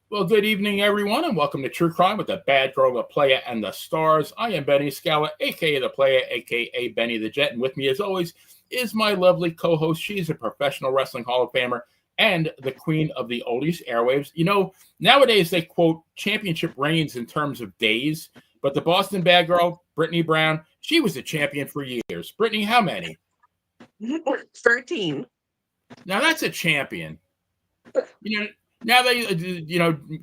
Well, good evening, everyone, and welcome to True Crime with the Bad Girl, the Playa, and the Stars. I am Benny Scala, a.k.a. the Playa, a.k.a. Benny the Jet, and with me, as always, is my lovely co-host. She's a professional wrestling Hall of Famer and the queen of the oldies airwaves. You know, nowadays they quote championship reigns in terms of days, but the Boston Bad Girl, Brittany Brown, she was a champion for years. Brittany, how many? 13. Now, that's a champion. You know, now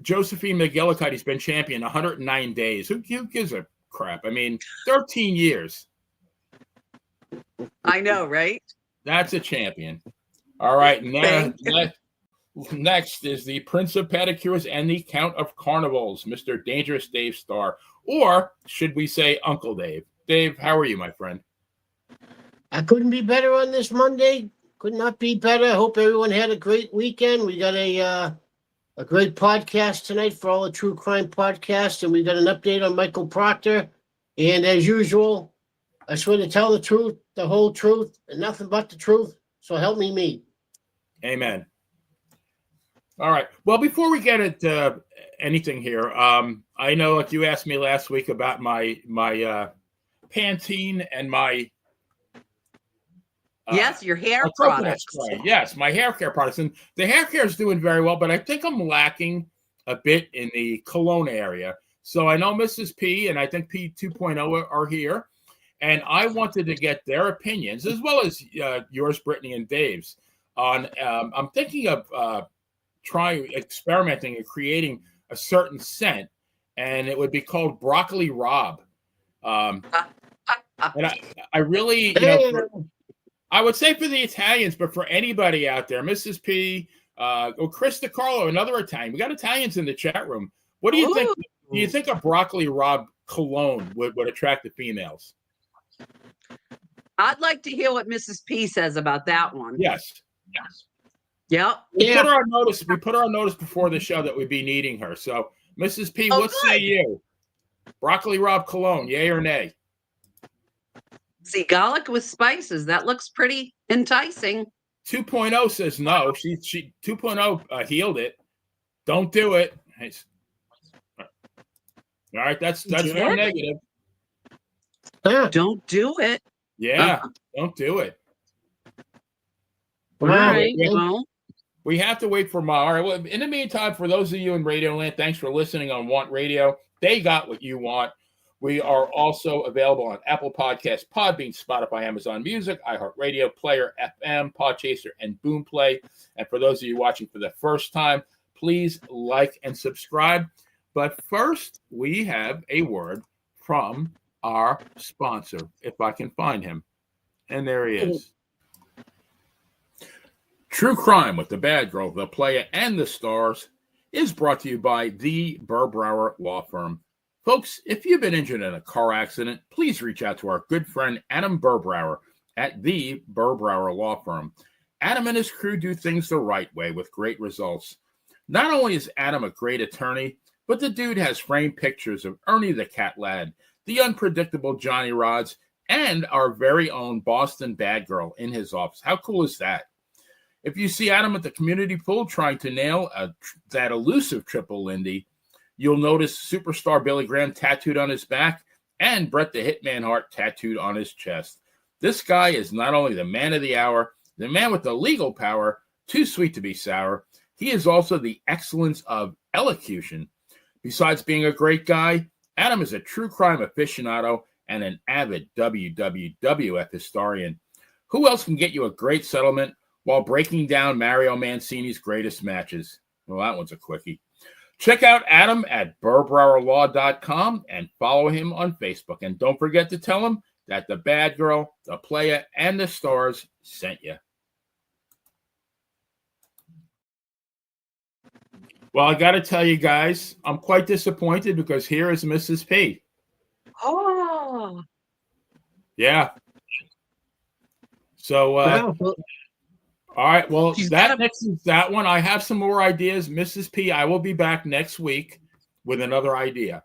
Josephine McGillicuddy's been champion 109 days. Who gives a crap? I mean, 13 years. I know, right? That's a champion. All right. Next is the Prince of Pedicures and the Count of Carnivals, Mr. Dangerous Dave Starr. Or should we say Uncle Dave? Dave, how are you, my friend? I couldn't be better on this Monday. Could not be better. I hope everyone had a great weekend. We got a great podcast tonight for all the true crime podcasts, and we got an update on Michael Proctor. And as usual, I swear to tell the truth, the whole truth, and nothing but the truth. So help me. Amen. All right. Well, before we get into anything here, I know, like you asked me last week about my Pantene and my yes, your hair products. Yes, my hair care products. And the hair care is doing very well, but I think I'm lacking a bit in the cologne area. So I know Mrs. P and I think P 2.0 are here. And I wanted to get their opinions, as well as yours, Brittany, and Dave's, on I'm thinking of experimenting and creating a certain scent, and it would be called Broccoli Rob. And I really, I would say for the Italians, but for anybody out there, Mrs. P, or Chris DiCarlo, another Italian. We got Italians in the chat room. What do you think? Do you think a Broccoli Rob cologne would attract the females? I'd like to hear what Mrs. P says about that one. Yes. Yep. We put her on notice before the show that we'd be needing her. So, Mrs. P, what say you? Broccoli Rob cologne, yay or nay? See, garlic with spices. That looks pretty enticing. 2.0 says no. She 2.0 healed it. Don't do it. All right, that's one negative. Don't do it. Yeah, don't do it. All right. We have to wait for Ma. All right. Well, in the meantime, for those of you in Radio Land, thanks for listening on Want Radio. They got what you want. We are also available on Apple Podcasts, Podbean, Spotify, Amazon Music, iHeartRadio, Player FM, Podchaser, and Boomplay. And for those of you watching for the first time, please like and subscribe. But first, we have a word from our sponsor, if I can find him. And there he is. True Crime with the Bad Girl, the Playa, and the Stars is brought to you by the Burbrower Law Firm. Folks, if you've been injured in a car accident, please reach out to our good friend Adam Burbrower at the Burbrower Law Firm. Adam and his crew do things the right way with great results. Not only is Adam a great attorney, but the dude has framed pictures of Ernie the Cat Lad, the unpredictable Johnny Rods, and our very own Boston Bad Girl in his office. How cool is that? If you see Adam at the community pool trying to nail that elusive triple Lindy, you'll notice superstar Billy Graham tattooed on his back and Bret the Hitman Hart tattooed on his chest. This guy is not only the man of the hour, the man with the legal power, too sweet to be sour, he is also the excellence of elocution. Besides being a great guy, Adam is a true crime aficionado and an avid WWF historian. Who else can get you a great settlement while breaking down Mario Mancini's greatest matches? Well, that one's a quickie. Check out Adam at burbrowerlaw.com and follow him on Facebook. And don't forget to tell him that the Bad Girl, the Playa, and the Stars sent you. Well, I got to tell you guys, I'm quite disappointed because here is Mrs. P. Oh, Yeah. So, Well, all right. Well, she's that got a mixes that one. I have some more ideas, Mrs. P. I will be back next week with another idea.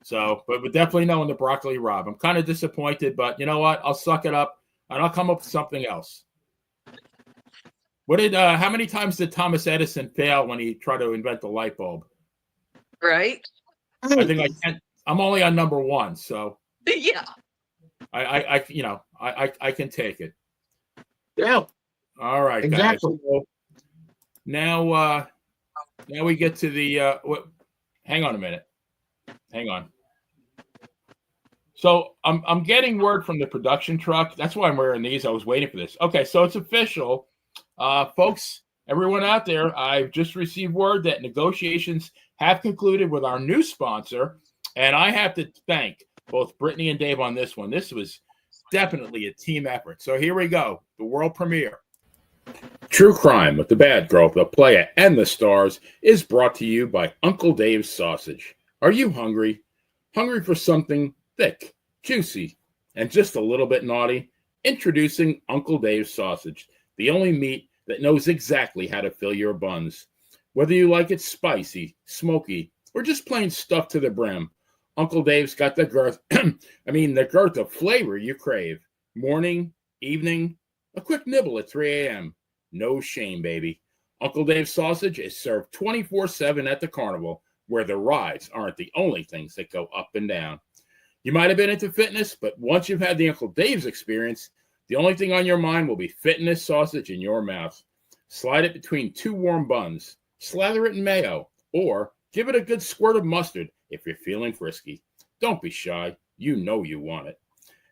So, but definitely knowing the broccoli Rob. I'm kind of disappointed, but you know what? I'll suck it up and I'll come up with something else. How many times did Thomas Edison fail when he tried to invent the light bulb? right. I think I'm only on number 1, so Yeah. I can take it. yeah, All right, exactly. guys. So now we get to the hang on a minute. Hang on. So I'm getting word from the production truck. That's why I'm wearing these. I was waiting for this. Okay, so it's official. Folks, everyone out there, I've just received word that negotiations have concluded with our new sponsor, and I have to thank both Brittany and Dave on this one. This was definitely a team effort. So here we go, the world premiere. True Crime with the Bad Girl, the Playa, and the Stars is brought to you by Uncle Dave's Sausage. Are you hungry? Hungry for something thick, juicy, and just a little bit naughty? Introducing Uncle Dave's Sausage, the only meat that knows exactly how to fill your buns. Whether you like it spicy, smoky, or just plain stuffed to the brim, Uncle Dave's got the girth, the girth of flavor you crave. Morning, evening, a quick nibble at 3 a.m. No shame, baby. Uncle Dave's Sausage is served 24/7 at the carnival, where the rides aren't the only things that go up and down. You might have been into fitness, but once you've had the Uncle Dave's experience, the only thing on your mind will be fitting this sausage in your mouth. Slide it between 2 warm buns, slather it in mayo, or give it a good squirt of mustard if you're feeling frisky. Don't be shy. You know you want it.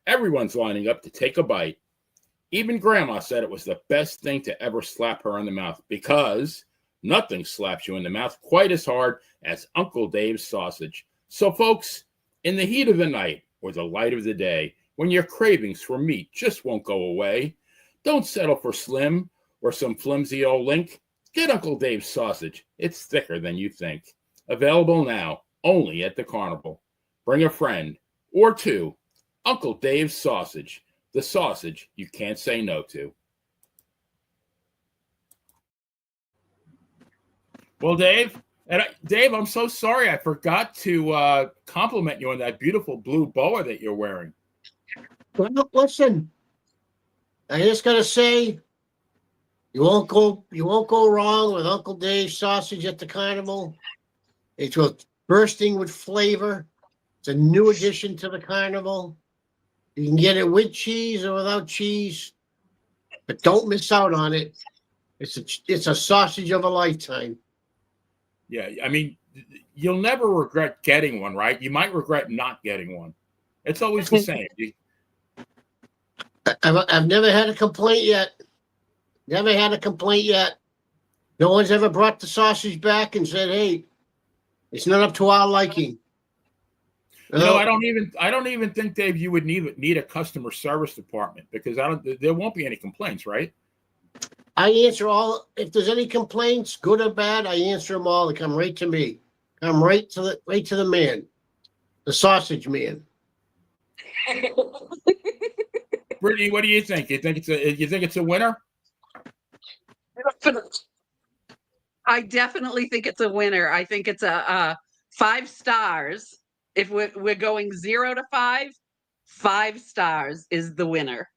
Everyone's lining up to take a bite. Even Grandma said it was the best thing to ever slap her in the mouth because nothing slaps you in the mouth quite as hard as Uncle Dave's Sausage. So, folks, in the heat of the night or the light of the day, when your cravings for meat just won't go away, don't settle for slim or some flimsy old link. Get Uncle Dave's Sausage. It's thicker than you think. Available now only at the carnival. Bring a friend or two. Uncle Dave's Sausage, the sausage you can't say no to. Well, Dave, I'm so sorry. I forgot to compliment you on that beautiful blue boa that you're wearing. Well, listen, I just gotta say, you won't go wrong with Uncle Dave's Sausage at the carnival. It's bursting with flavor. It's a new addition to the carnival. You can get it with cheese or without cheese, but don't miss out on it. It's a sausage of a lifetime. Yeah, I mean, you'll never regret getting one, right? You might regret not getting one. It's always the same. I've never had a complaint yet. Never had a complaint yet. No one's ever brought the sausage back and said, "Hey, it's not up to our liking." You know, I don't even think, Dave, you would need a customer service department because there won't be any complaints, right? I answer all. If there's any complaints, good or bad, I answer them all. They come right to me. Come right to the man, the sausage man. Brittany, what do you think? You think it's a winner? I definitely think it's a winner. I think it's a 5 stars. If we're going 0 to 5, 5 stars is the winner.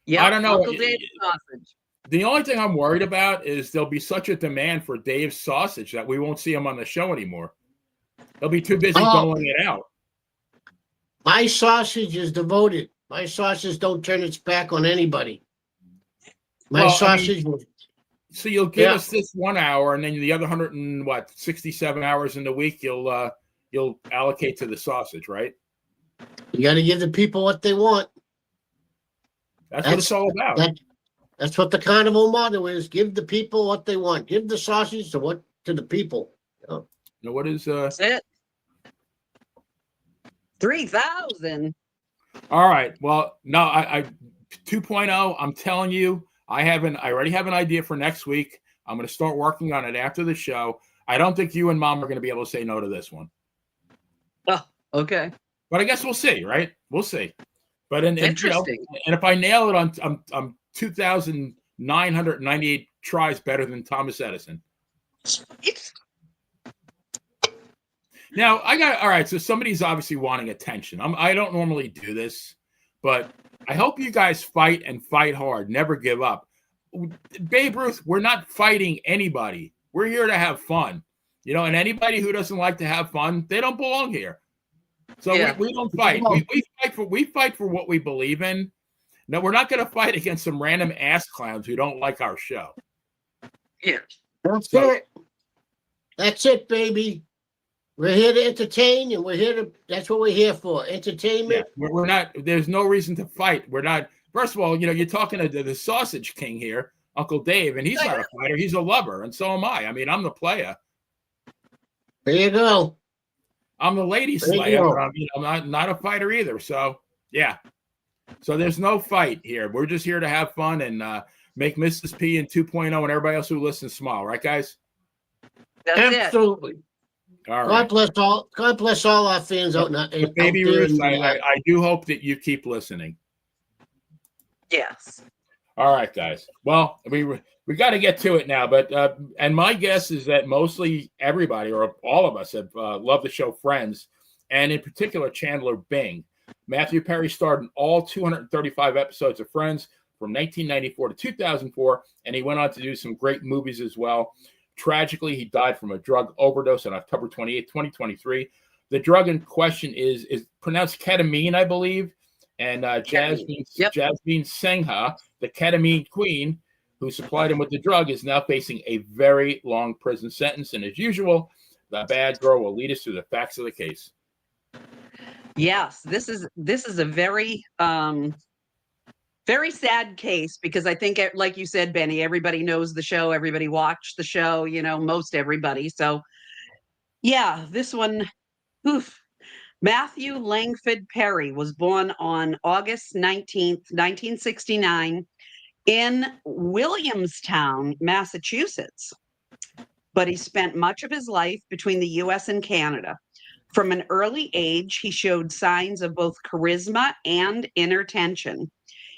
Yeah, I don't know. Uncle Dave's Sausage. The only thing I'm worried about is there'll be such a demand for Dave's Sausage that we won't see him on the show anymore. They'll be too busy doling it out. My sausage is devoted. My sausage don't turn its back on anybody. My sausage. So you'll give us this 1 hour, and then the other 67 hours in the week you'll allocate to the sausage, right? You got to give the people what they want. That's what it's all about. That's what the carnival motto is: give the people what they want. Give the sausage to the people. Now, what is That's it. 3,000. All right. Well, no, I 2.0. I'm telling you, I already have an idea for next week. I'm going to start working on it after the show. I don't think you and Mom are going to be able to say no to this one. Oh, okay. But I guess we'll see, right? We'll see. But Interesting. And if I nail it I'm 2,998 tries better than Thomas Edison. Now all right. So somebody's obviously wanting attention. I don't normally do this, but I hope you guys fight and fight hard. Never give up. Babe Ruth, we're not fighting anybody. We're here to have fun, and anybody who doesn't like to have fun, they don't belong here. So we don't fight. We fight for what we believe in. No, we're not going to fight against some random ass clowns who don't like our show. Yeah. That's it. That's it, baby. We're here to entertain, and that's what we're here for. Entertainment. Yeah, we're not, there's no reason to fight. We're not, first of all, you're talking to the sausage king here, Uncle Dave, and he's not a fighter. He's a lover, and so am I. I mean, I'm the player. There you go. I'm the lady slayer, but I'm not a fighter either. So, yeah. So there's no fight here. We're just here to have fun and make Mrs. P and 2.0 and everybody else who listens smile. Right, guys? That's Absolutely. it. All right. God bless all our fans out there. Baby Ruth, I do hope that you keep listening. Yes. All right, guys. Well, we got to get to it now, but and my guess is that mostly everybody or all of us have loved the show Friends, and in particular Chandler Bing. Matthew Perry starred in all 235 episodes of Friends from 1994 to 2004, and he went on to do some great movies as well. Tragically, he died from a drug overdose on October 28, 2023. The drug in question is pronounced ketamine, I believe, and Jasveen Sangha, the ketamine queen, who supplied him with the drug, is now facing a very long prison sentence. And as usual, the bad girl will lead us through the facts of the case. Yes, this is a very very sad case because I think, like you said, Benny, everybody knows the show, everybody watched the show, most everybody. So, yeah, this one, oof. Matthew Langford Perry was born on August 19th, 1969 in Williamstown, Massachusetts. But he spent much of his life between the U.S. and Canada. From an early age, he showed signs of both charisma and inner tension.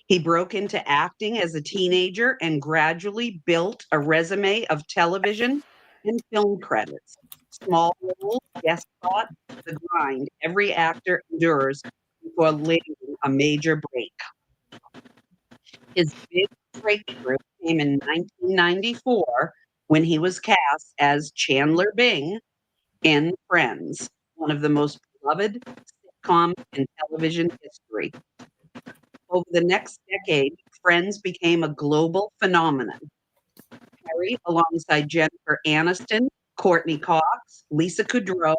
He broke into acting as a teenager and gradually built a resume of television and film credits. Small roles, guest spot, the grind every actor endures before landing a major break. His big breakthrough came in 1994 when he was cast as Chandler Bing in Friends, one of the most beloved sitcoms in television history. Over the next decade, Friends became a global phenomenon. Perry, alongside Jennifer Aniston, Courtney Cox, Lisa Kudrow,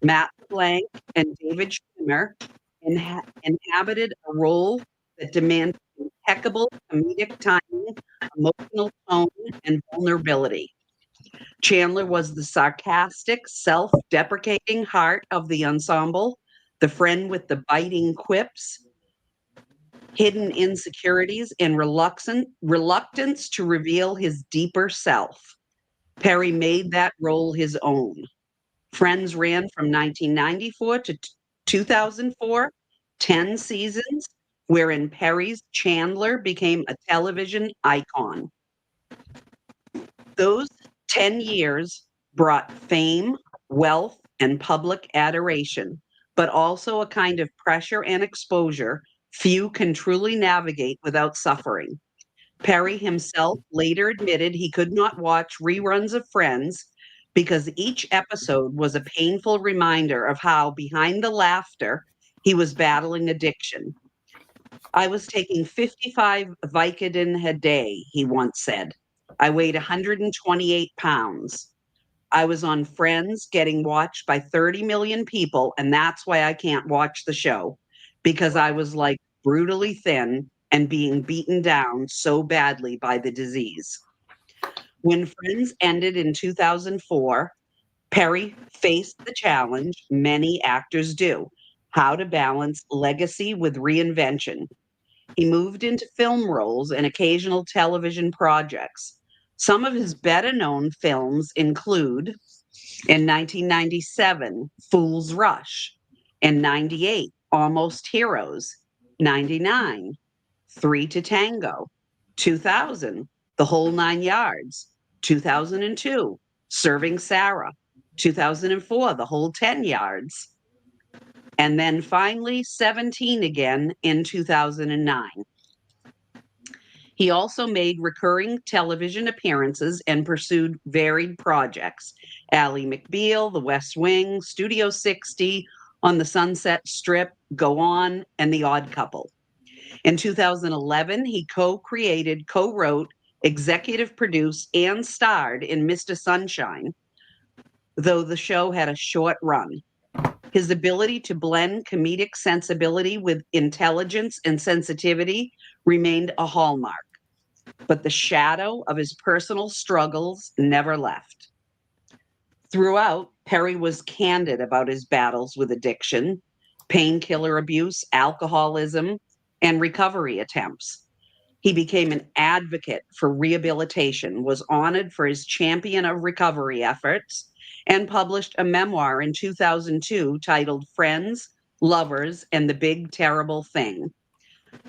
Matt LeBlanc, and David Schwimmer, inhabited a role that demanded impeccable comedic timing, emotional tone, and vulnerability. Chandler was the sarcastic, self-deprecating heart of the ensemble, the friend with the biting quips, hidden insecurities, and reluctance to reveal his deeper self. Perry made that role his own. Friends ran from 1994 to 2004, 10 seasons, wherein Perry's Chandler became a television icon. Those 10 years brought fame, wealth, and public adoration, but also a kind of pressure and exposure few can truly navigate without suffering. Perry himself later admitted he could not watch reruns of Friends because each episode was a painful reminder of how, behind the laughter, he was battling addiction. I was taking 55 Vicodin a day, he once said. I weighed 128 pounds. I was on Friends getting watched by 30 million people, and that's why I can't watch the show, because I was like brutally thin and being beaten down so badly by the disease. When Friends ended in 2004, Perry faced the challenge many actors do: how to balance legacy with reinvention. He moved into film roles and occasional television projects, Some of his better-known films include, in 1997, Fool's Rush; in 98, Almost Heroes; 99, Three to Tango; 2000, The Whole Nine Yards; 2002, Serving Sarah; 2004, The Whole 10 Yards; and then finally 17 again in 2009. He also made recurring television appearances and pursued varied projects: Ally McBeal, The West Wing, Studio 60, On the Sunset Strip, Go On, and The Odd Couple. In 2011, he co-created, co-wrote, executive produced, and starred in Mr. Sunshine, though the show had a short run. His ability to blend comedic sensibility with intelligence and sensitivity remained a hallmark, but the shadow of his personal struggles never left. Throughout, Perry was candid about his battles with addiction, painkiller abuse, alcoholism, and recovery attempts. He became an advocate for rehabilitation, was honored for his champion of recovery efforts, and published a memoir in 2002 titled Friends, Lovers, and the Big Terrible Thing,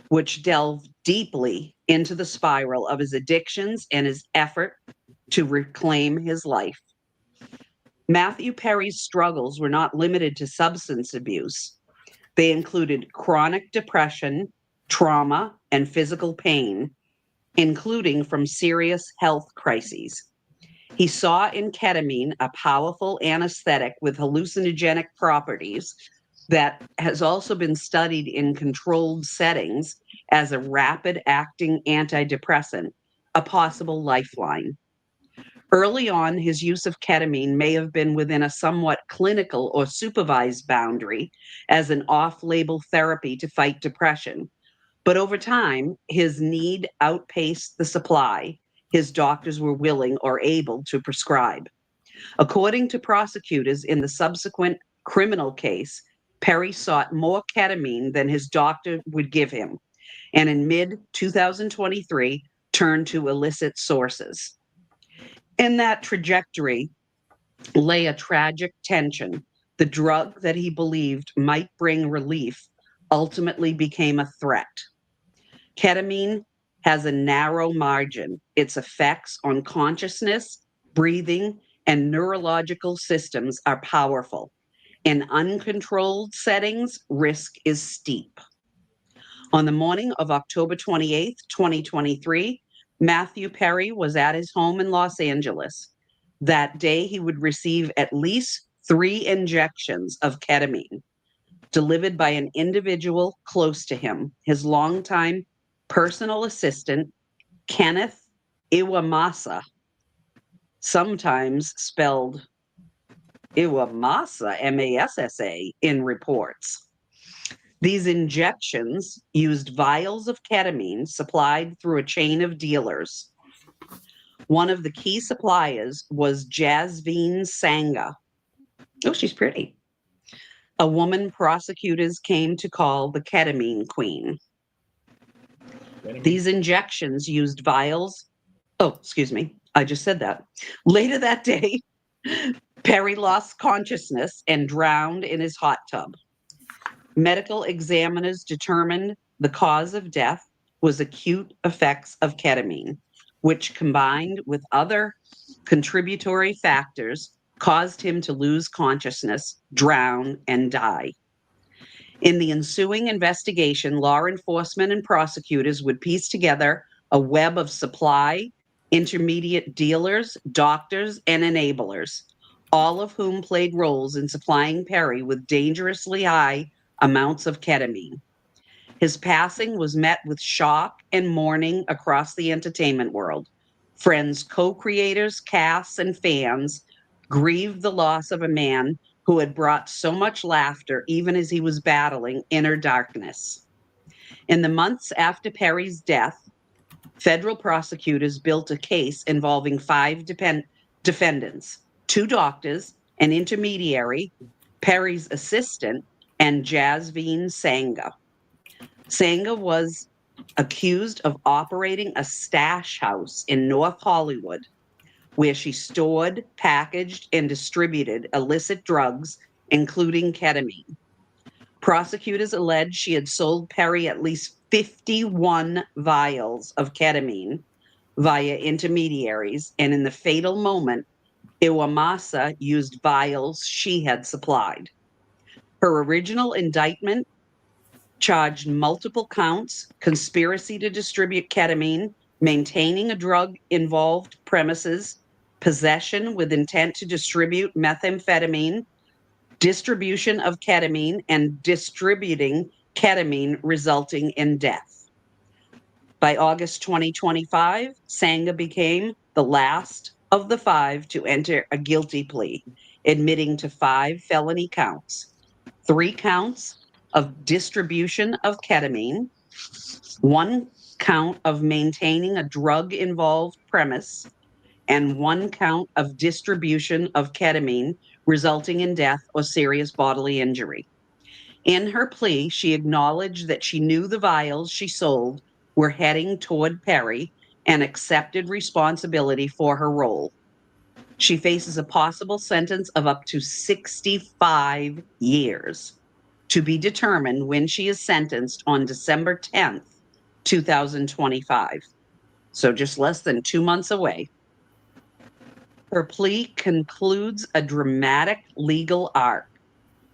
which delved deeply into the spiral of his addictions and his effort to reclaim his life. Matthew Perry's struggles were not limited to substance abuse. They included chronic depression, trauma, and physical pain, including from serious health crises. He saw in ketamine a powerful anesthetic with hallucinogenic properties that has also been studied in controlled settings as a rapid-acting antidepressant, a possible lifeline. Early on, his use of ketamine may have been within a somewhat clinical or supervised boundary as an off-label therapy to fight depression. But over time, his need outpaced the supply his doctors were willing or able to prescribe. According to prosecutors in the subsequent criminal case, Perry sought more ketamine than his doctor would give him, and in mid-2023 turned to illicit sources. In that trajectory lay a tragic tension. The drug that he believed might bring relief ultimately became a threat. Ketamine has a narrow margin. Its effects on consciousness, breathing, and neurological systems are powerful. In uncontrolled settings, risk is steep. On the morning of October 28th, 2023, Matthew Perry was at his home in Los Angeles. That day, he would receive at least 3 injections of ketamine delivered by an individual close to him, his longtime personal assistant, Kenneth Iwamasa, sometimes spelled Iwamasa, M-A-S-S-A, in reports. These injections used vials of ketamine supplied through a chain of dealers. One of the key suppliers was Jasveen Sangha. Oh, she's pretty. A woman prosecutors came to call the ketamine queen. These injections used vials. Oh, excuse me. I just said that. Later that day, Perry lost consciousness and drowned in his hot tub. Medical examiners determined the cause of death was acute effects of ketamine, which combined with other contributory factors caused him to lose consciousness, drown, and die. In the ensuing investigation, law enforcement and prosecutors would piece together a web of supply, intermediate dealers, doctors, and enablers, all of whom played roles in supplying Perry with dangerously high amounts of ketamine. His passing was met with shock and mourning across the entertainment world. Friends, co-creators, casts, and fans grieved the loss of a man who had brought so much laughter even as he was battling inner darkness. In the months after Perry's death, federal prosecutors built a case involving 5 defendants, 2 doctors, an intermediary, Perry's assistant, and Jasveen Sangha. Sangha was accused of operating a stash house in North Hollywood, where she stored, packaged, and distributed illicit drugs, including ketamine. Prosecutors allege she had sold Perry at least 51 vials of ketamine via intermediaries, and in the fatal moment, Iwamasa used vials she had supplied. Her original indictment charged multiple counts: conspiracy to distribute ketamine, maintaining a drug-involved premises, possession with intent to distribute methamphetamine, distribution of ketamine, and distributing ketamine resulting in death. By August 2025, Sangha became the last of the 5 to enter a guilty plea, admitting to 5 felony counts: 3 counts of distribution of ketamine, 1 count of maintaining a drug-involved premise, and 1 count of distribution of ketamine resulting in death or serious bodily injury. In her plea, she acknowledged that she knew the vials she sold were heading toward Perry and accepted responsibility for her role. She faces a possible sentence of up to 65 years, to be determined when she is sentenced on December 10th, 2025. So just less than 2 months away. Her plea concludes a dramatic legal arc.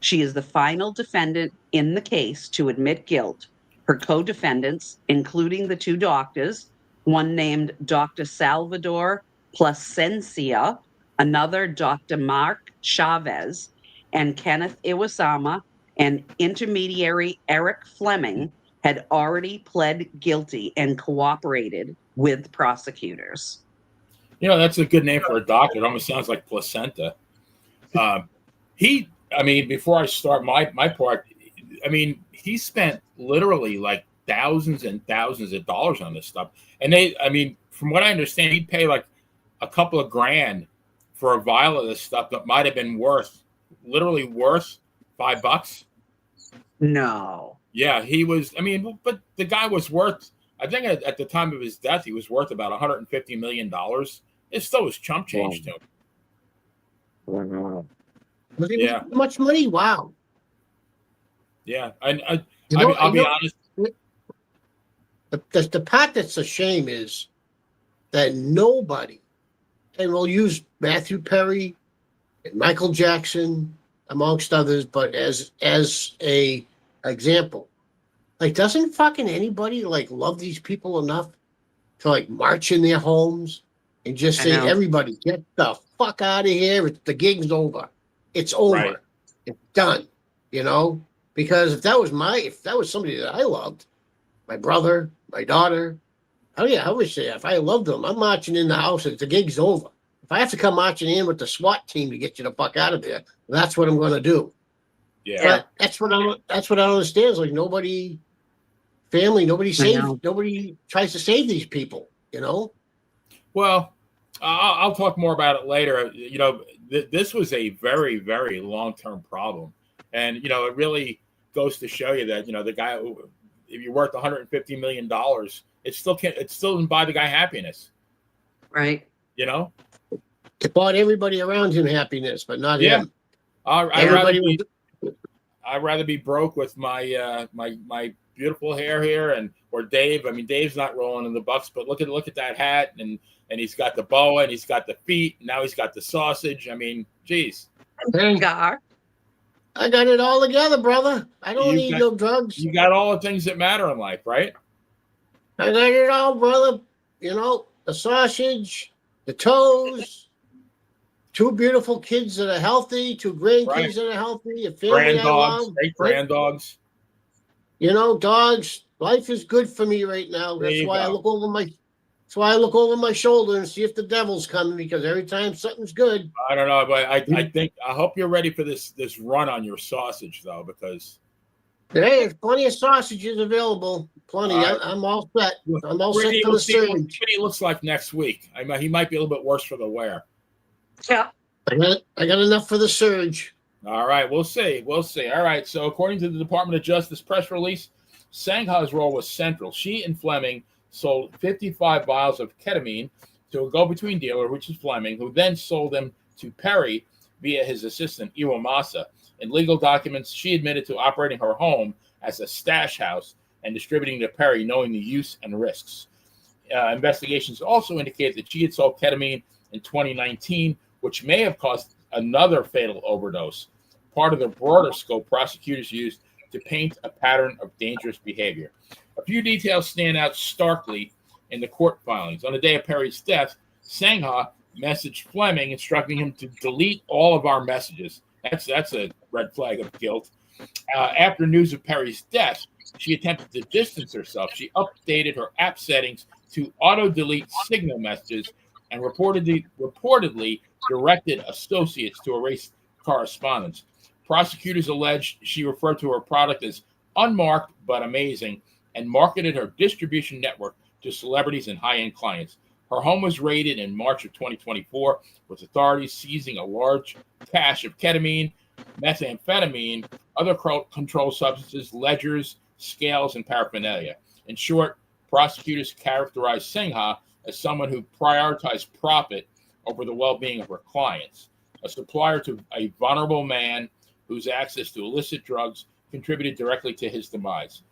She is the final defendant in the case to admit guilt. Her co-defendants, including the 2 doctors, one named Dr. Salvador Plasencia, another Dr. Mark Chavez, and Kenneth Iwasama, and intermediary Eric Fleming, had already pled guilty and cooperated with prosecutors. You know, that's a good name for a doctor. It almost sounds like placenta. Before I start my part, he spent literally like thousands and thousands of dollars on this stuff. And from what I understand, he'd pay like a couple of grand for a vial of this stuff that might have been worth $5. No. Yeah, he was. But the guy was worth, I think at the time of his death, he was worth about $150 million. It still was chump change to him. Wow. Yeah. Much money? Wow. Yeah. I'll be honest. The part that's a shame is that nobody, and we'll use Matthew Perry and Michael Jackson, amongst others, but as a example, like, doesn't fucking anybody like love these people enough to like march in their homes and just say, everybody get the fuck out of here, the gig's over, it's over, right. It's done, because if that was somebody that I loved, my brother, my daughter, I would say, if I loved them, I'm marching in the house and the gig's over. If I have to come marching in with the SWAT team to get you the fuck out of there, that's what I'm going to do. Yeah, but that's what I don't understand. Is like nobody tries to save these people. Well, I'll talk more about it later. This was a very, very long-term problem, and it really goes to show you that the guy, if you're worth $150 million, it still doesn't buy the guy happiness, right? It bought everybody around him happiness, but not him. I'd rather be broke with my my beautiful hair here, or Dave. Dave's not rolling in the bucks, but look at that hat, and he's got the boa, and he's got the feet, and now he's got the sausage. Geez. I got it all together, brother. I don't need no drugs. You got all the things that matter in life, right? I got it all, brother. The sausage, the toes, 2 beautiful kids that are healthy, 2 grandkids that are healthy, a family I love. Great granddogs. Dogs. Life is good for me right now. That's why I look over my shoulder and see if the devil's coming, because every time something's good. I don't know, but I hope you're ready for this run on your sausage, though, because there's plenty of sausages available. Plenty. I'm all set. I'm all set for the surge. What he looks like next week. He might be a little bit worse for the wear. Yeah. I got enough for the surge. All right, we'll see. All right, so according to the Department of Justice press release, Sangha's role was central. She and Fleming sold 55 vials of ketamine to a go-between dealer, which is Fleming, who then sold them to Perry via his assistant, Iwamasa. In legal documents, she admitted to operating her home as a stash house and distributing to Perry, knowing the use and risks. Investigations also indicate that she had sold ketamine in 2019, which may have caused another fatal overdose, part of the broader scope prosecutors used to paint a pattern of dangerous behavior. A few details stand out starkly in the court filings. On the day of Perry's death, Sangha messaged Fleming instructing him to delete all of our messages. That's a red flag of guilt. After news of Perry's death, she attempted to distance herself. She updated her app settings to auto-delete signal messages and reportedly directed associates to erase correspondence. Prosecutors alleged she referred to her product as unmarked but amazing and marketed her distribution network to celebrities and high-end clients. Her home was raided in March of 2024, with authorities seizing a large cache of ketamine, methamphetamine, other controlled substances, ledgers, scales, and paraphernalia. In short, prosecutors characterized Sangha as someone who prioritized profit over the well-being of her clients, a supplier to a vulnerable man whose access to illicit drugs contributed directly to his demise.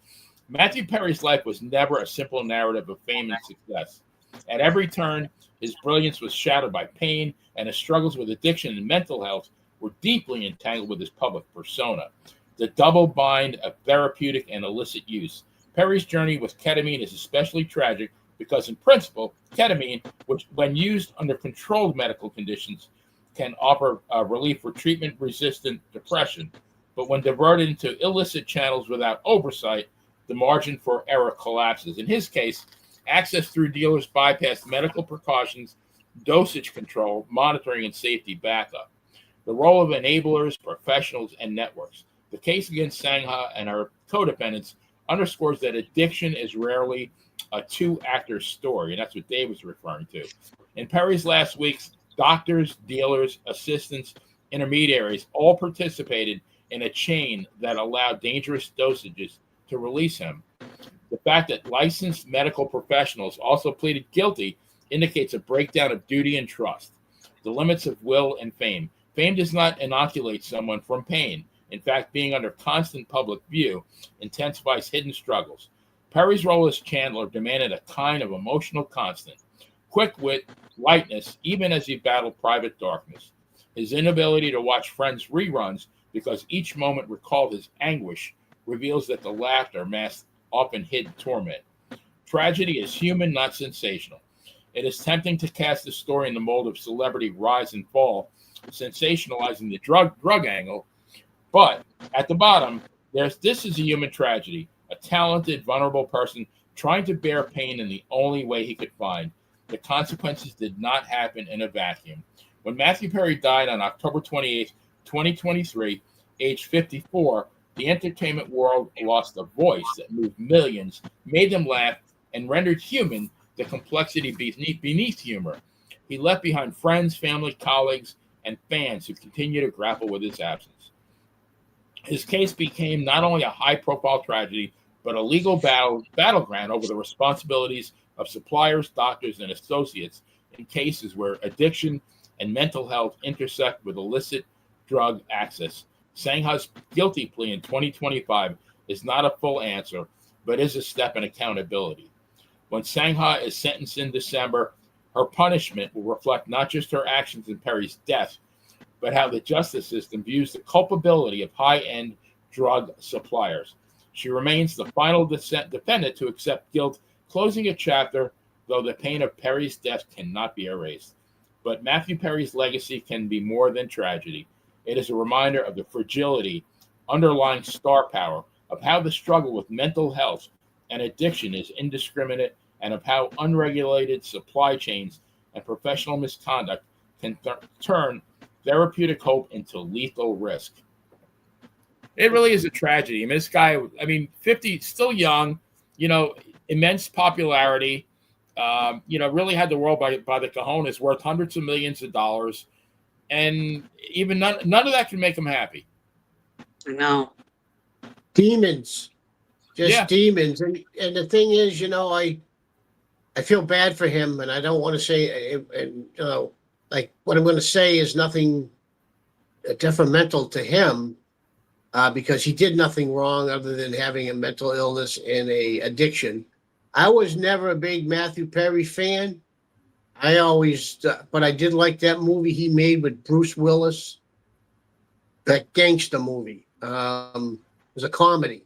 Matthew Perry's life was never a simple narrative of fame and success. At every turn, his brilliance was shadowed by pain, and his struggles with addiction and mental health were deeply entangled with his public persona. The double bind of therapeutic and illicit use. Perry's journey with ketamine is especially tragic because, in principle, ketamine, which, when used under controlled medical conditions, can offer relief for treatment-resistant depression. But when diverted into illicit channels without oversight, the margin for error collapses. In his case, access through dealers bypassed medical precautions, dosage control, monitoring, and safety backup. The role of enablers, professionals, and networks. The case against Sangha and her co-defendants underscores that addiction is rarely a two-actor story, and that's what Dave was referring to. In Perry's last weeks, doctors, dealers, assistants, intermediaries all participated in a chain that allowed dangerous dosages to release him. The fact that licensed medical professionals also pleaded guilty indicates a breakdown of duty and trust, the limits of will and fame. Fame does not inoculate someone from pain. In fact, being under constant public view intensifies hidden struggles. Perry's role as Chandler demanded a kind of emotional constant, quick wit, lightness, even as he battled private darkness. His inability to watch Friends reruns because each moment recalled his anguish reveals that the laughter masked often hid torment. Tragedy is human, not sensational. It is tempting to cast the story in the mold of celebrity rise and fall, sensationalizing the drug angle, but at the bottom, this is a human tragedy, a talented, vulnerable person trying to bear pain in the only way he could find. The consequences did not happen in a vacuum. When Matthew Perry died on October 28, 2023, age 54, the entertainment world lost a voice that moved millions, made them laugh, and rendered human the complexity beneath humor. He left behind friends, family, colleagues, and fans who continue to grapple with his absence. His case became not only a high-profile tragedy, but a legal battleground over the responsibilities of suppliers, doctors, and associates in cases where addiction and mental health intersect with illicit drug access. Sangha's guilty plea in 2025 is not a full answer, but is a step in accountability. When Sangha is sentenced in December, her punishment will reflect not just her actions in Perry's death, but how the justice system views the culpability of high-end drug suppliers. She remains the final defendant to accept guilt, closing a chapter, though the pain of Perry's death cannot be erased. But Matthew Perry's legacy can be more than tragedy. It is a reminder of the fragility, underlying star power, of how the struggle with mental health and addiction is indiscriminate, and of how unregulated supply chains and professional misconduct can turn therapeutic hope into lethal risk. It really is a tragedy. I mean, this guy, 50, still young, immense popularity, really had the world by the cojones, worth hundreds of millions of dollars. And even none of that can make him happy. No. Demons. Yeah. demons. And the thing is, I feel bad for him, and I don't want to say, and like what I'm going to say is nothing detrimental to him, because he did nothing wrong other than having a mental illness and a addiction. I was never a big Matthew Perry fan. But I did like that movie he made with Bruce Willis, that gangster movie. It was a comedy.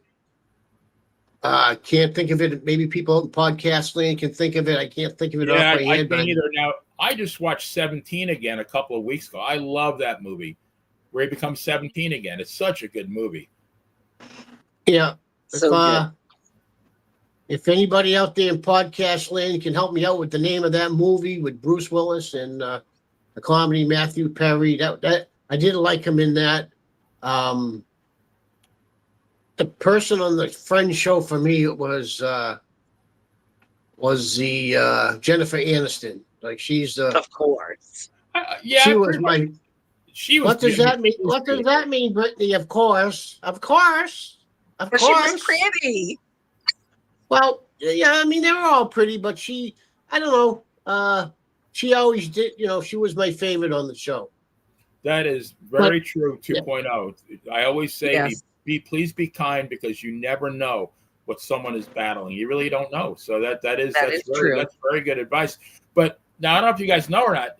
Can't think of it. Maybe people in podcast land can think of it. I can't think of it off Yeah, my I head. can't either. Now, I just watched 17 again a couple of weeks ago. I love that movie where he becomes 17 again. It's such a good movie. Yeah. So good. If anybody out there in podcast land can help me out with the name of that movie with Bruce Willis and the comedy Matthew Perry, that I did like him in that. The person on the Friends show for me was the Jennifer Aniston. Like she's the. Of course. Yeah, She was my. She was. What does that mean? What does that mean, Brittany? Of course. But she was pretty. Well, yeah, I mean, they were all pretty, but I don't know. She always did, she was my favorite on the show. That is very true, 2.0. I always say, Yes. please be kind, because you never know what someone is battling. You really don't know. So that's true. That's very good advice. But now, I don't know if you guys know or not,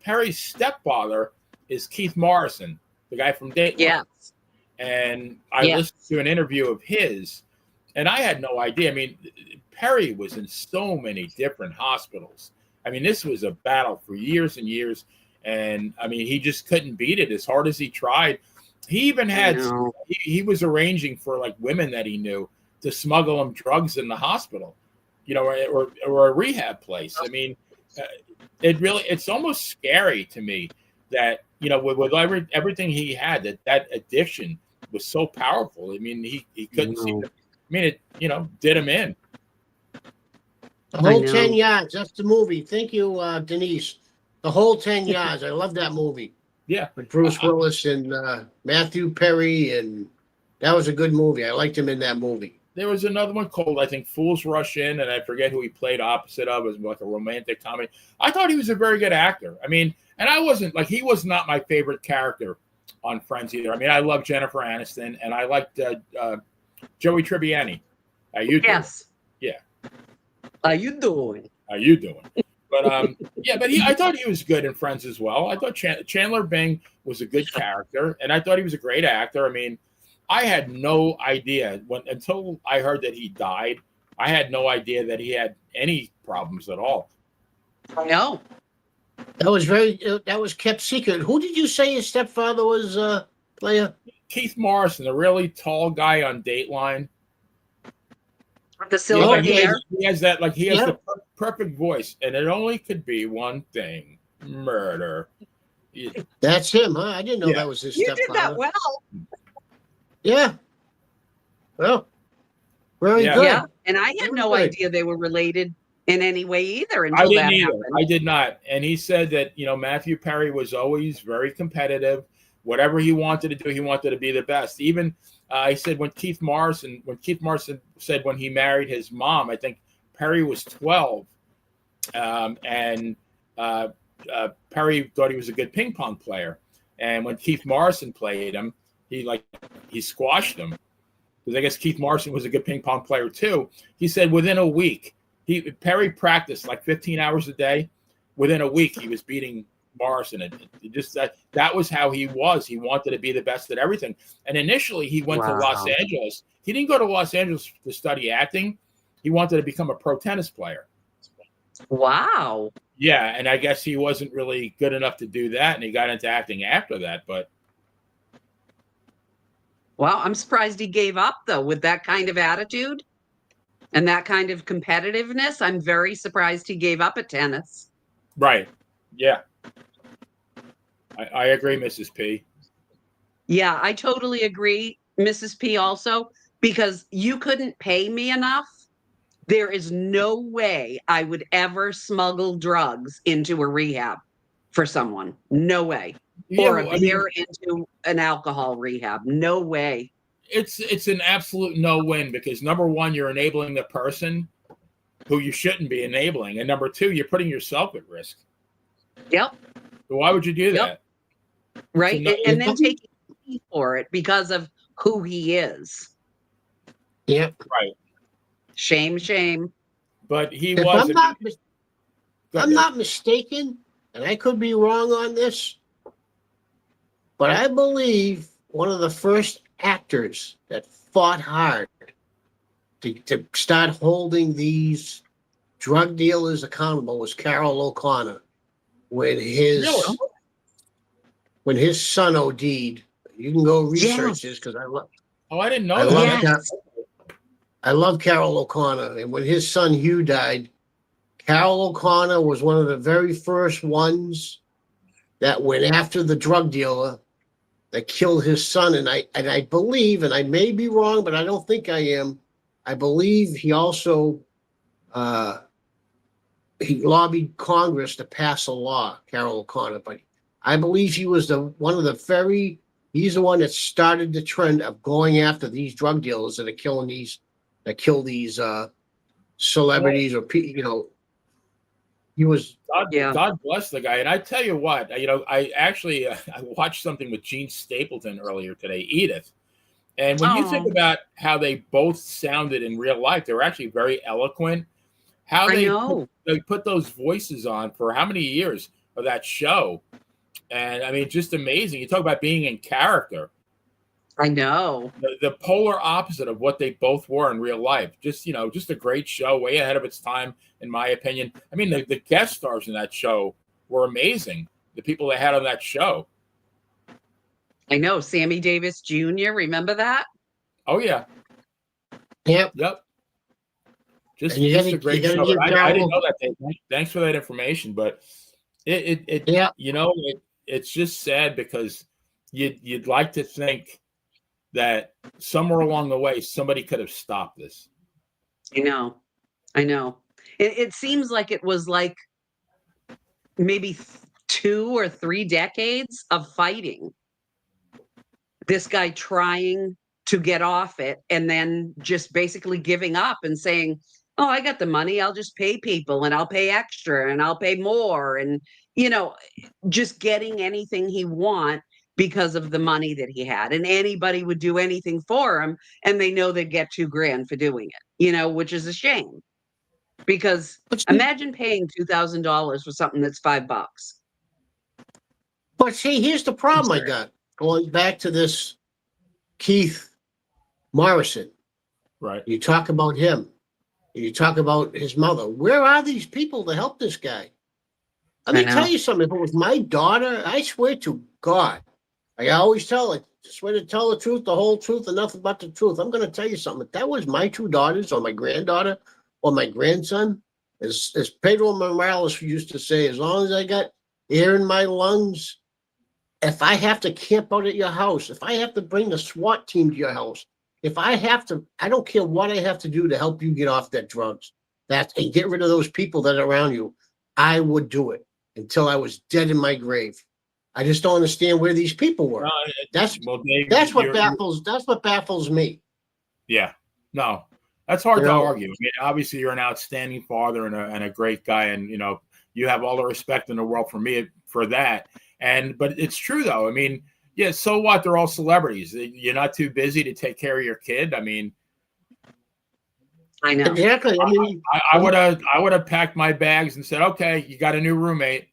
Perry's stepfather is Keith Morrison, the guy from Dateline. Yes. And I listened to an interview of his, and I had no idea. I mean, Perry was in so many different hospitals. I mean, this was a battle for years and years. And I mean, he just couldn't beat it as hard as he tried. He even had, he was arranging for like women that he knew to smuggle him drugs in the hospital, or a rehab place. I mean, it's almost scary to me that, with everything he had, that addiction was so powerful. I mean, he couldn't see it. I mean, it, did him in. The whole 10 yards. That's the movie. Thank you, Denise. The whole 10 yards. I love that movie. Yeah. With Bruce Willis and Matthew Perry. And that was a good movie. I liked him in that movie. There was another one called, I think, Fools Rush In, and I forget who he played opposite of. It was like a romantic comedy. I thought he was a very good actor. I mean, and I wasn't, he was not my favorite character on Friends either. I mean, I love Jennifer Aniston, and I liked Joey Tribbiani. How you doing? Yes. Yeah. How you doing? But I thought he was good in Friends as well. I thought Chandler Bing was a good character, and I thought he was a great actor. I mean, I had no idea until I heard that he died. I had no idea that he had any problems at all. No. That was kept secret. Who did you say his stepfather was, Playa? Keith Morrison, the really tall guy on Dateline. The silver hair. He has that, he has the perfect voice, and it only could be one thing: murder. That's him, huh? I didn't know that was his stepfather. You did that well. Yeah. Well, very good. Yeah, and I had no idea they were related in any way either until I didn't that either. happened. I did not. And he said that, Matthew Perry was always very competitive. Whatever he wanted to do, he wanted to be the best. Even he said when Keith Morrison said when he married his mom, I think Perry was 12, and Perry thought he was a good ping pong player. And when Keith Morrison played him, he squashed him, because I guess Keith Morrison was a good ping pong player too. He said within a week, Perry practiced 15 hours a day. Within a week, he was beating Morrison. And that was how he was. He wanted to be the best at everything. And initially, he went to Los Angeles. He didn't go to Los Angeles to study acting. He wanted to become a pro tennis player. Wow. Yeah, and I guess he wasn't really good enough to do that, and he got into acting after that. But wow, I'm surprised he gave up, though, with that kind of attitude and that kind of competitiveness. I'm very surprised he gave up at tennis. Right. Yeah. I agree, Mrs. P. Yeah, I totally agree, Mrs. P, also, because you couldn't pay me enough. There is no way I would ever smuggle drugs into a rehab for someone. No way. Yeah, Or a beer into an alcohol rehab. No way. it's an absolute no-win because number one, you're enabling the person who you shouldn't be enabling, and number two, you're putting yourself at risk. Yep. So why would you do that? Right. So And then taking money for it because of who he is. Yep. Right. Shame, shame. But he If was. I'm not mistaken, and I could be wrong on this, but I believe one of the first actors that fought hard to start holding these drug dealers accountable was Carol O'Connor when his son OD'd. You can go research this because I love. Oh, I didn't know that. I love Carol O'Connor, and when his son Hugh died, Carol O'Connor was one of the very first ones that went after the drug dealer that killed his son. And I believe, and I may be wrong, but I don't think I am. I believe he also he lobbied Congress to pass a law, Carol O'Connor. But I believe he was he's the one that started the trend of going after these drug dealers that kill these celebrities or he was. God bless the guy. And I tell you what, I actually I watched something with Gene Stapleton earlier today, Edith. And when you think about how they both sounded in real life, they were actually very eloquent. How they put those voices on for how many years of that show. And I mean, just amazing. You talk about being in character. I know. The polar opposite of what they both were in real life. Just a great show, way ahead of its time, in my opinion. I mean, the guest stars in that show were amazing. The people they had on that show. I know. Sammy Davis Jr., remember that? Oh, yeah. Yep. Just a great show. I didn't know that. Thanks for that information. But it's just sad because you'd like to think that somewhere along the way, somebody could have stopped this. I know. It seems like it was like maybe 2 or 3 decades of fighting. This guy trying to get off it and then just basically giving up and saying, oh, I got the money. I'll just pay people and I'll pay extra and I'll pay more. And, just getting anything he wants because of the money that he had. And anybody would do anything for him. And they know they'd get $2,000 for doing it, which is a shame. Because imagine paying $2,000 for something that's $5. But see, here's the problem I got. Going back to this Keith Morrison. Right. You talk about him. You talk about his mother. Where are these people to help this guy? Let me tell you something. If it was my daughter, I swear to God, I always tell her, swear to tell the truth, the whole truth, and nothing but the truth. I'm going to tell you something. If that was my 2 daughters or my granddaughter or my grandson, as Pedro Morales used to say, as long as I got air in my lungs, if I have to camp out at your house, if I have to bring the SWAT team to your house, if I have to, I don't care what I have to do to help you get off that drugs, and get rid of those people that are around you, I would do it until I was dead in my grave. I just don't understand where these people were. That's what baffles me. Yeah, no, that's hard to argue. I mean, obviously, you're an outstanding father and a great guy, and you have all the respect in the world for me for that. But it's true though. I mean, yeah, so what? They're all celebrities. You're not too busy to take care of your kid. I mean, I know. Exactly. I mean, I would have packed my bags and said, okay, you got a new roommate.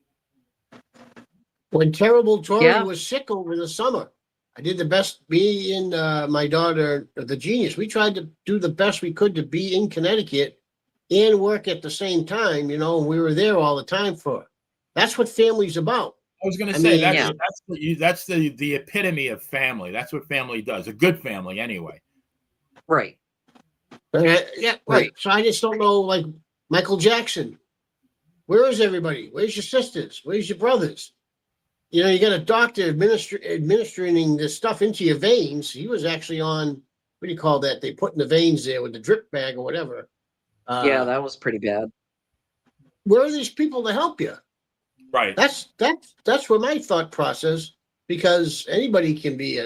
When Terrible Tory was sick over the summer, I did the best. Me and my daughter, the genius, we tried to do the best we could to be in Connecticut and work at the same time. We were there all the time for it. That's what family's about. I was going to say that's the epitome of family. That's what family does. A good family, anyway. Right. Yeah. Right. So I just don't know, like Michael Jackson. Where is everybody? Where's your sisters? Where's your brothers? You got a doctor administering this stuff into your veins. He was actually on, what do you call that? They put in the veins there with the drip bag or whatever. That was pretty bad. Where are these people to help you? Right. That's where my thought process, because anybody can be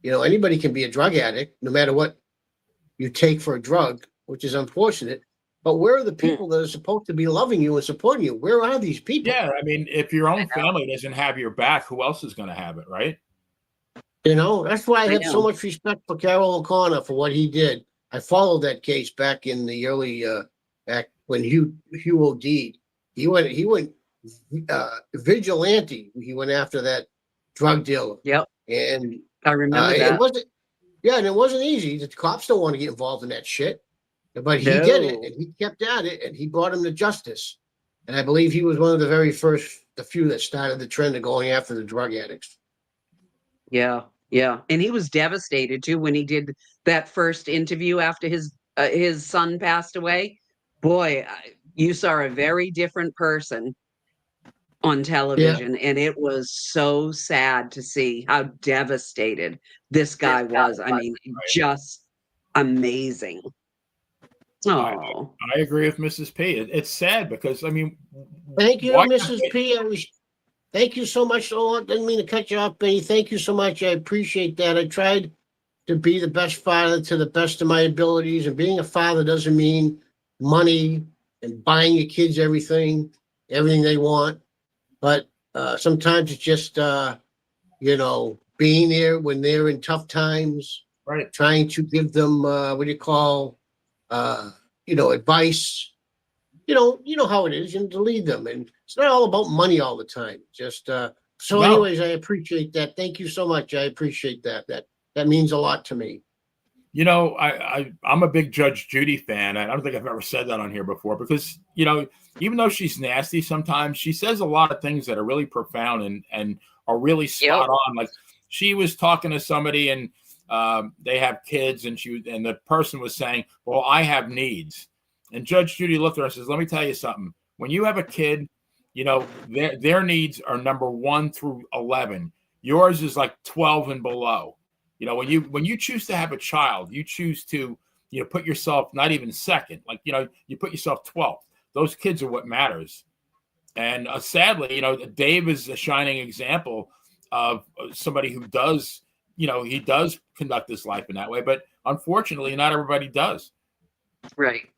anybody can be a drug addict, no matter what you take for a drug, which is unfortunate. But where are the people that are supposed to be loving you and supporting you? Where are these people? Yeah, I mean, if your own family doesn't have your back, who else is going to have it, right? That's why I I have so know. much respect for Carol O'Connor for what he did. I followed that case back in the early, back when Hugh OD'd. He went vigilante. He went after that drug dealer. Yep, And I remember it that. wasn't, and it wasn't easy. The cops don't want to get involved in that shit. But he did it, No. and he kept at it, and he brought him to justice. And I believe he was one of the few that started the trend of going after the drug addicts. Yeah, yeah, and he was devastated too when he did that first interview after his son passed away. Boy, you saw a very different person on television, and it was so sad to see how devastated this guy was. I mean, just amazing. Oh, I agree with Mrs. P. It's sad because, I mean, Thank you, why- Mrs. P. Thank you so much. Oh, I didn't mean to cut you off, Benny. Thank you so much. I appreciate that. I tried to be the best father to the best of my abilities, and being a father doesn't mean money and buying your kids everything they want. But sometimes it's just, being there when they're in tough times, right? trying to give them, advice. You know how it is, to lead them. And it's not all about money all the time. Just, No. anyways, I appreciate that. Thank you so much. I appreciate that. That means a lot to me. I'm a big Judge Judy fan. I don't think I've ever said that on here before because, even though she's nasty sometimes, she says a lot of things that are really profound and are really spot on. Like she was talking to somebody and they have kids and the person was saying, well, I have needs. And Judge Judy looked at her and says, let me tell you something. When you have a kid, their needs are number 1 through 11. Yours is like 12 and below. When you choose to have a child, you choose to, put yourself not even second, like, you put yourself 12th. Those kids are what matters. And sadly, Dave is a shining example of somebody who does, he does conduct his life in that way. But unfortunately, not everybody does. right.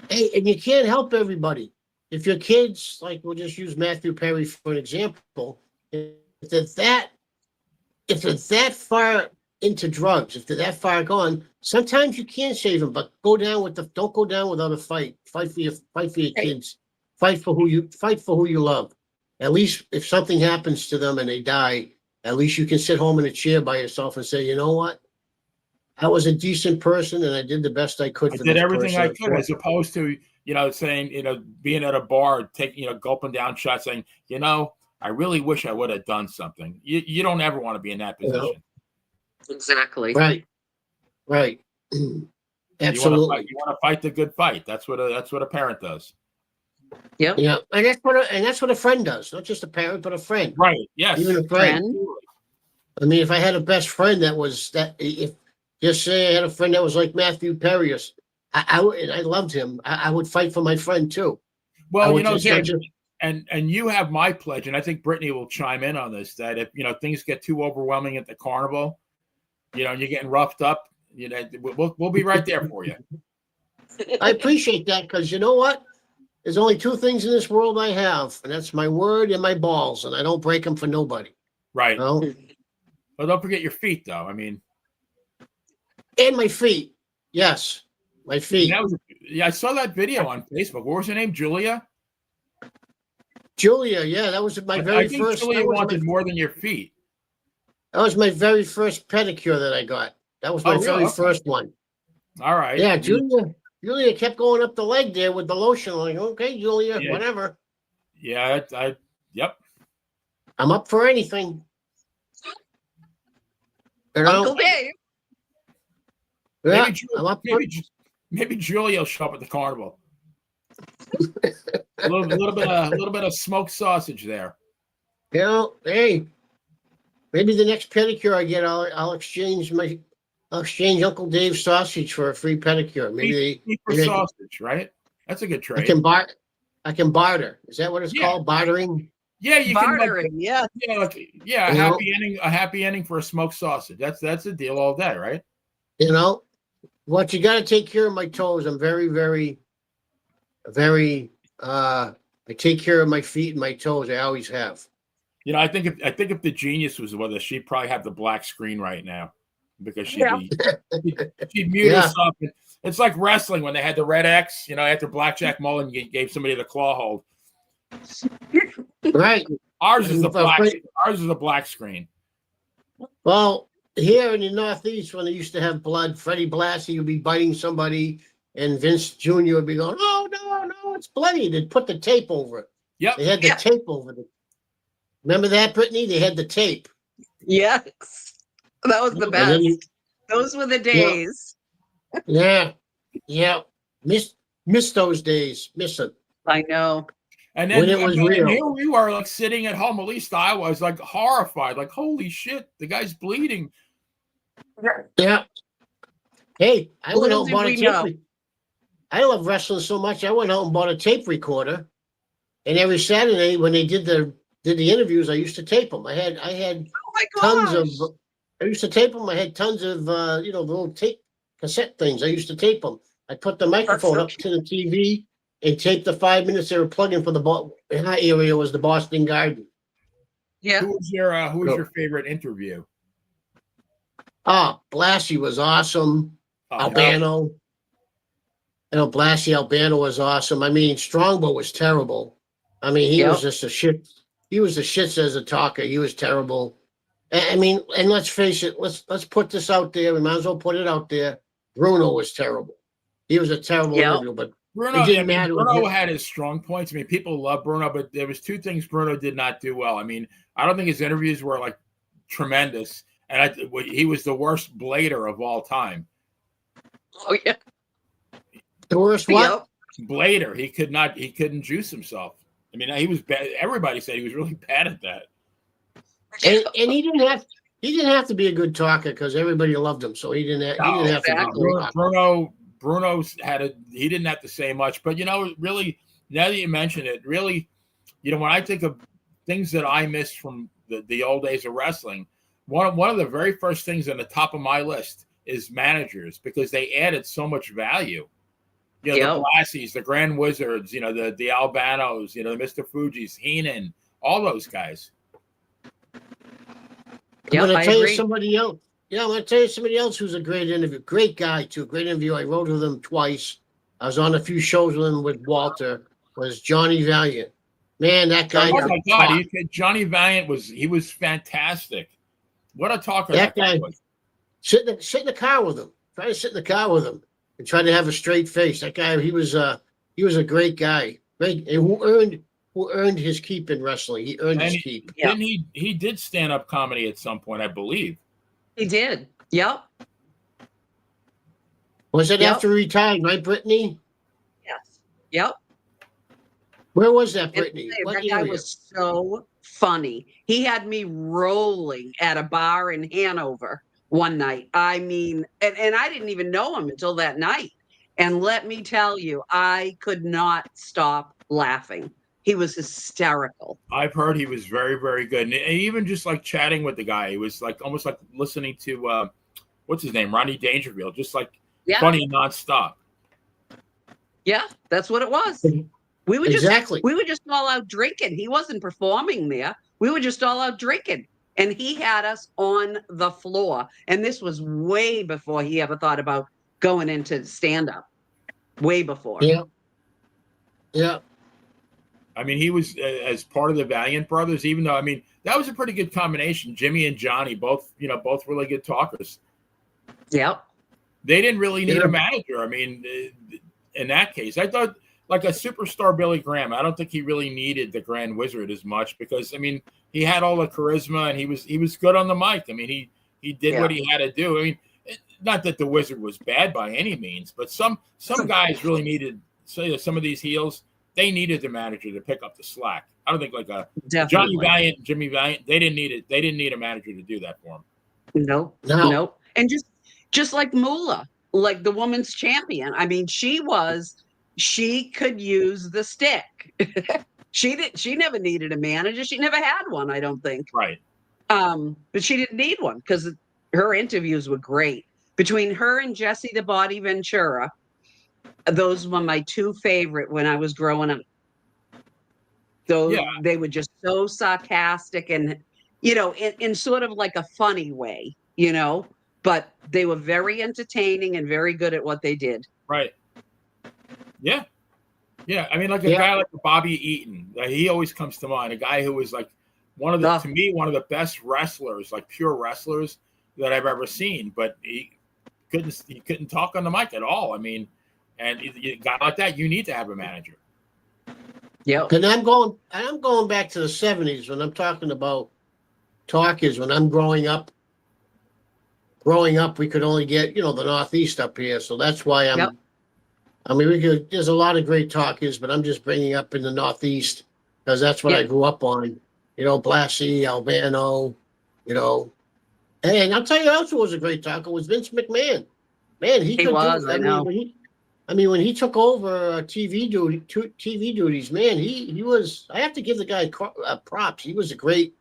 Hey, and you can't help everybody. If your kids, like we'll just use Matthew Perry for an example, if they're that far into drugs, if they're that far gone, sometimes you can save them, but don't go down without a fight. Fight for your kids. Fight for who you love. At least if something happens to them and they die, at least you can sit home in a chair by yourself and say, you know what? I was a decent person and I did the best I could. I did everything I could, as opposed to, saying, being at a bar, gulping down shots, saying, I really wish I would have done something. You don't ever want to be in that position. Exactly. Right. Absolutely. You want to fight the good fight. That's what a parent does. Yep. Yeah, and that's what a friend does. Not just a parent, but a friend. Right. Yes. Even a friend. I mean, if I had a best friend just say I had a friend that was like Matthew Perry, and I loved him, I would fight for my friend too. Well, and you have my pledge, and I think Brittany will chime in on this, that if things get too overwhelming at the carnival, and you're getting roughed up, we'll be right there for you. I appreciate that, because you know what? There's only 2 things in this world I have, and that's my word and my balls, and I don't break them for nobody. Right. Well, don't forget your feet, though. I mean, and my feet. Yes, my feet. I saw that video on Facebook. What was her name? Julia? Julia, yeah, that was my very first. Julia wanted more than your feet. That was my very first pedicure that I got. That was my very first one. All right. Yeah, Julia kept going up the leg there with the lotion. I'm like, okay, Julia, whatever. Yeah, yep. I'm up for anything. Uncle Dave. Yeah, maybe Julia will show up at the carnival. a little bit of smoked sausage there. Hey, maybe the next pedicure I get, I'll exchange Uncle Dave's sausage for a free pedicure. Maybe sausage, right? That's a good trade. I can barter. Is that what it's called? Bartering? Yeah, you can like, bartering. Yeah. yeah, like, yeah, a happy ending for a smoked sausage. That's a deal all day, right? You know, what you got to take care of my toes. I'm very, very, very. I take care of my feet and my toes. I always have. You know, I think if the genius was with us, she'd probably have the black screen right now because Yeah. she'd mute Yeah. herself. It's like wrestling when they had the red X, you know, after Blackjack Mullen gave somebody the claw hold. Right. Ours is a black screen. Well, here in the Northeast, when they used to have blood, Freddie Blassie would be biting somebody, and Vince Jr. would be going, "Oh no, it's bloody." They'd put the tape over it. Yep. They had the tape over it. Remember that, Brittany? They had the tape. Yes. That was the And best. then Those were the days. yeah. Miss those days. Miss it. I know. And then When it was real. here we were like sitting at home, at least I was like horrified, like, holy shit, the guy's bleeding. Yeah. Hey, I went out and Little bought a did we tape. know. I love wrestling so much. I went out and bought a tape recorder, and every Saturday when they did the interviews, I used to tape them. I had Oh my tons gosh. of. I used to tape them. I had tons of little tape cassette things. I used to tape them. I put the microphone so up to the TV and taped the 5 minutes they were plugging for in our area was the Boston Garden. Yeah. Who was your favorite interview? Oh, Blassie was awesome. Albano. Blassie Albano was awesome. I mean, Strongbow was terrible. I mean, he was just a shit. He was the shits as a talker. He was terrible. I mean, and let's face it. Let's put this out there. We might as well put it out there. Bruno was terrible. He was a terrible interview, but Bruno, it didn't matter. Bruno had his strong points. I mean, people love Bruno, but there was two things Bruno did not do well. I mean, I don't think his interviews were like tremendous, and he was the worst blader of all time. Oh yeah. The worst what? Blader. He couldn't juice himself. I mean, he was bad. Everybody said he was really bad at that. And he didn't have to be a good talker because everybody loved him. So he didn't have to be a good talker. Bruno he didn't have to say much, but really, now that you mention it, really, when I think of things that I missed from the old days of wrestling, one of the very first things on the top of my list is managers, because they added so much value. The Blassies, the Grand Wizards, the Albanos, the Mr. Fuji's, Heenan, all those guys. I'm going to tell you somebody else. Yeah, I'm going to tell you somebody else who's a great interview. Great guy, too. Great interview. I wrote with him twice. I was on a few shows with him with Walter. Was Johnny Valiant. Man, that guy. Oh, my God. Johnny Valiant was fantastic. What a talker that guy was. Sit in the car with him. Try to sit in the car with him and try to have a straight face. That guy, he was a great guy. Great, and who earned his keep in wrestling. He earned his keep. Yeah. He did stand-up comedy at some point, I believe. He did. Yep. Was it after he retired, right, Brittany? Yes. Yep. Where was that, Brittany? That guy was so funny. He had me rolling at a bar in Hanover one night. I mean, and I didn't even know him until that night. And let me tell you, I could not stop laughing. He was hysterical. I've heard he was very, very good. And even just like chatting with the guy, he was like almost like listening to, what's his name? Ronnie Dangerfield, just like funny nonstop. Yeah, that's what it was. We were just all out drinking. He wasn't performing there. We were just all out drinking. And he had us on the floor. And this was way before he ever thought about going into stand-up. Way before. Yeah. Yeah. I mean, he was as part of the Valiant Brothers, even though, I mean, that was a pretty good combination. Jimmy and Johnny, both really good talkers. Yep. They didn't really need a manager. I mean, in that case, I thought like a superstar Billy Graham, I don't think he really needed the Grand Wizard as much because, I mean, he had all the charisma and he was good on the mic. I mean, he did what he had to do. I mean, not that the Wizard was bad by any means, but some guys really needed, some of these heels, they needed the manager to pick up the slack. I don't think like Johnny Valiant and Jimmy Valiant, they didn't need a manager to do that for them. No. And just like Moolah, like the woman's champion. I mean, she could use the stick. She never needed a manager. She never had one, I don't think. Right. But she didn't need one because her interviews were great. Between her and Jesse the Body Ventura, those were my two favorite when I was growing up. So Yeah. they were just so sarcastic and, in sort of like a funny way, but they were very entertaining and very good at what they did. Right. Yeah. Yeah. I mean, like a Yeah. guy like Bobby Eaton, he always comes to mind. A guy who was like to me, one of the best wrestlers, like pure wrestlers that I've ever seen. But he couldn't talk on the mic at all. I mean, and a guy like that, you need to have a manager. Yeah. And I'm going back to the 70s when I'm talking about talkers. When I'm growing up, we could only get, the Northeast up here. So that's why Yep. I mean, there's a lot of great talkers, but I'm just bringing up in the Northeast because that's what I grew up on. Blassie, Albano, And I'll tell you also was a great talker was Vince McMahon. Man, he could was, do it. I know. When he took over TV duties, man, he was. I have to give the guy props. He was a great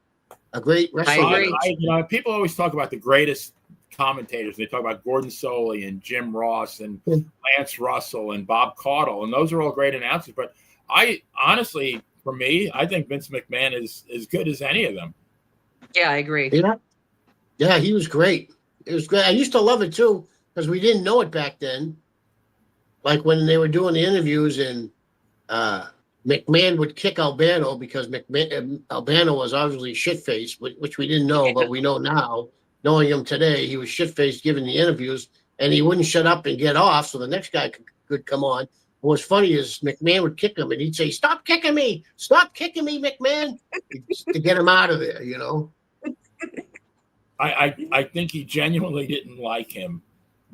wrestler. agree. People always talk about the greatest commentators. They talk about Gordon Soley and Jim Ross and Lance Russell and Bob Caudle, and those are all great announcers. But I honestly, for me, I think Vince McMahon is as good as any of them. Yeah, I agree. Yeah, he was great. It was great. I used to love it too because we didn't know it back then. Like when they were doing the interviews and McMahon would kick Albano because Albano was obviously shit-faced, which we didn't know, but we know now. Knowing him today, he was shit-faced giving the interviews, and he wouldn't shut up and get off, so the next guy could come on. What's funny is McMahon would kick him, and he'd say, "Stop kicking me! Stop kicking me, McMahon!" to get him out of there, I think he genuinely didn't like him,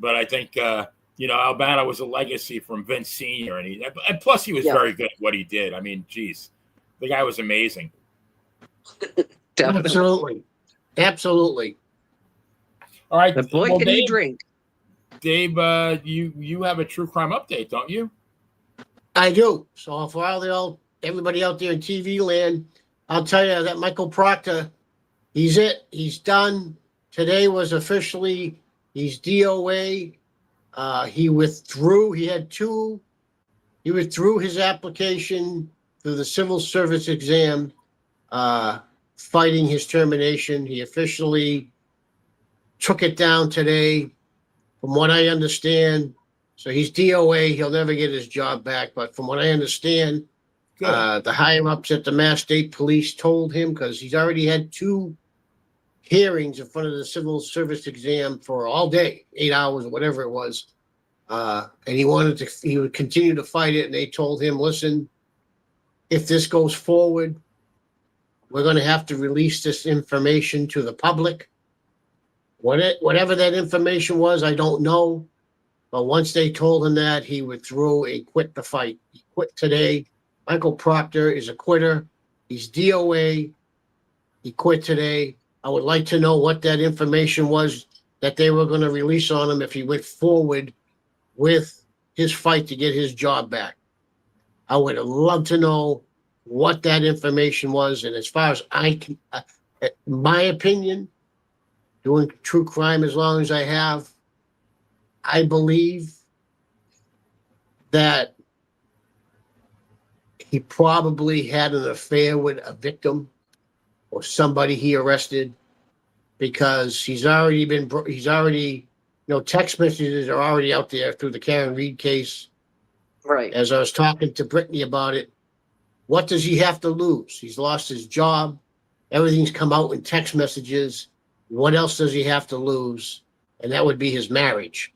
but I think Albano was a legacy from Vince Sr. and plus he was very good at what he did. I mean, geez, the guy was amazing. Definitely. Absolutely. All right, The boy can Dave, he drink? Dave, you have a true crime update, don't you? I do. So for everybody out there in TV land, I'll tell you that Michael Proctor, he's it. He's done. Today was officially, he's DOA. He withdrew. He withdrew his application through the civil service exam, fighting his termination. He officially took it down today, from what I understand. So he's DOA. He'll never get his job back. But from what I understand, the higher-ups at the Mass State Police told him, because he's already had 2 hearings in front of the civil service exam for all day, 8 hours or whatever it was. And he would continue to fight it. And they told him, listen, if this goes forward, we're going to have to release this information to the public. Whatever that information was, I don't know. But once they told him that, he withdrew and quit the fight. He quit today. Michael Proctor is a quitter. He's DOA. He quit today. I would like to know what that information was that they were going to release on him if he went forward with his fight to get his job back. I would have loved to know what that information was. And as far as my opinion, doing true crime as long as I have, I believe that he probably had an affair with a victim or somebody he arrested, because he's already text messages are already out there through the Karen Reed case. Right. As I was talking to Brittany about it, what does he have to lose? He's lost his job. Everything's come out in text messages. What else does he have to lose? And that would be his marriage